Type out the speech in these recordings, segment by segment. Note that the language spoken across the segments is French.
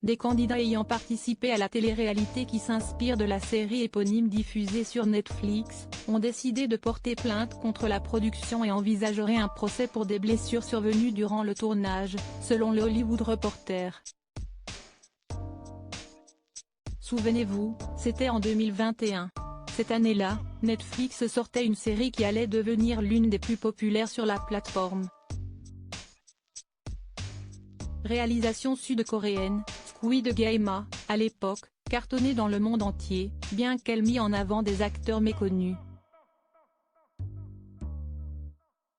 des candidats ayant participé à la télé-réalité qui s'inspire de la série éponyme diffusée sur Netflix, ont décidé de porter plainte contre la production et envisageraient un procès pour des blessures survenues durant le tournage, selon le Hollywood Reporter. Souvenez-vous, c'était en 2021. Cette année-là, Netflix sortait une série qui allait devenir l'une des plus populaires sur la plateforme. Réalisation sud-coréenne, Squid Game a, à l'époque, cartonné dans le monde entier, bien qu'elle mit en avant des acteurs méconnus.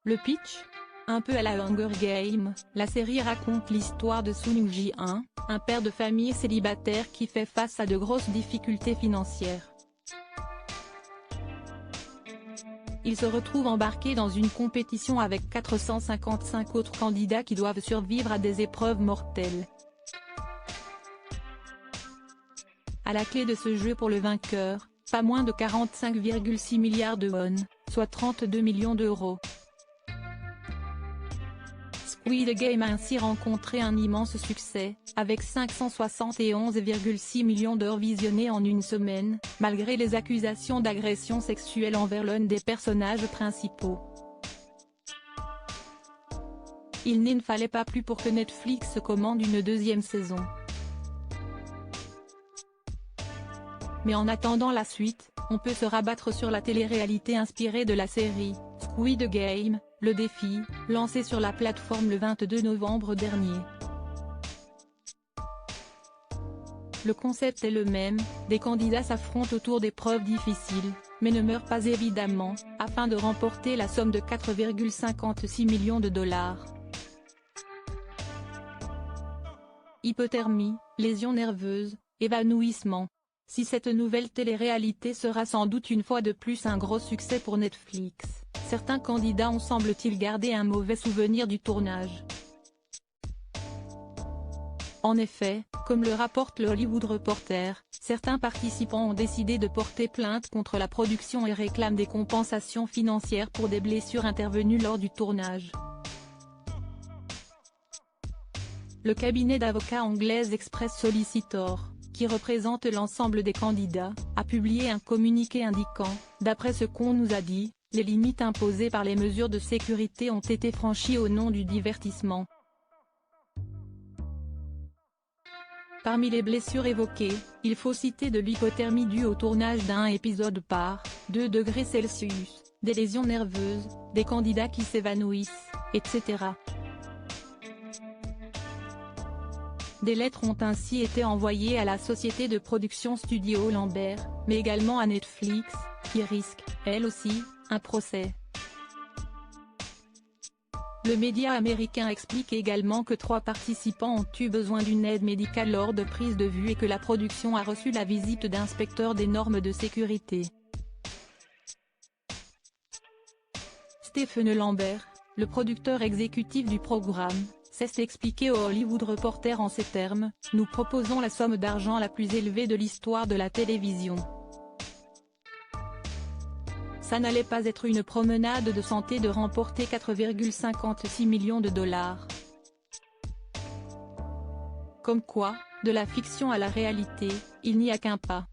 Le pitch ? Un peu à la Hunger Games, la série raconte l'histoire de Sun Ji-in, un père de famille célibataire qui fait face à de grosses difficultés financières. Il se retrouve embarqué dans une compétition avec 455 autres candidats qui doivent survivre à des épreuves mortelles. À la clé de ce jeu pour le vainqueur, pas moins de 45,6 milliards de won, soit 32 millions d'euros. Squid Game a ainsi rencontré un immense succès, avec 571,6 millions d'heures visionnées en une semaine, malgré les accusations d'agression sexuelle envers l'un des personnages principaux. Il ne fallait pas plus pour que Netflix commande une deuxième saison. Mais en attendant la suite, on peut se rabattre sur la télé-réalité inspirée de la série, Squid Game, le défi, lancé sur la plateforme le 22 novembre dernier. Le concept est le même, des candidats s'affrontent autour d'épreuves difficiles, mais ne meurent pas évidemment, afin de remporter la somme de 4,56 millions de dollars. Hypothermie, lésions nerveuses, évanouissement. Si cette nouvelle télé-réalité sera sans doute une fois de plus un gros succès pour Netflix, certains candidats ont semble-t-il gardé un mauvais souvenir du tournage. En effet, comme le rapporte le Hollywood Reporter, certains participants ont décidé de porter plainte contre la production et réclament des compensations financières pour des blessures intervenues lors du tournage. Le cabinet d'avocats anglais Express Solicitor, qui représente l'ensemble des candidats, a publié un communiqué indiquant, d'après ce qu'on nous a dit, les limites imposées par les mesures de sécurité ont été franchies au nom du divertissement. Parmi les blessures évoquées, il faut citer de l'hypothermie due au tournage d'un épisode par 2 degrés Celsius, des lésions nerveuses, des candidats qui s'évanouissent, etc. Des lettres ont ainsi été envoyées à la société de production Studio Lambert, mais également à Netflix, qui risque, elle aussi, un procès. Le média américain explique également que 3 participants ont eu besoin d'une aide médicale lors de prise de vue et que la production a reçu la visite d'inspecteurs des normes de sécurité. Stephen Lambert, le producteur exécutif du programme, s'est expliqué au Hollywood Reporter en ces termes: « Nous proposons la somme d'argent la plus élevée de l'histoire de la télévision. Ça n'allait pas être une promenade de santé de remporter 4,56 millions de dollars. » Comme quoi, de la fiction à la réalité, il n'y a qu'un pas.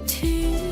to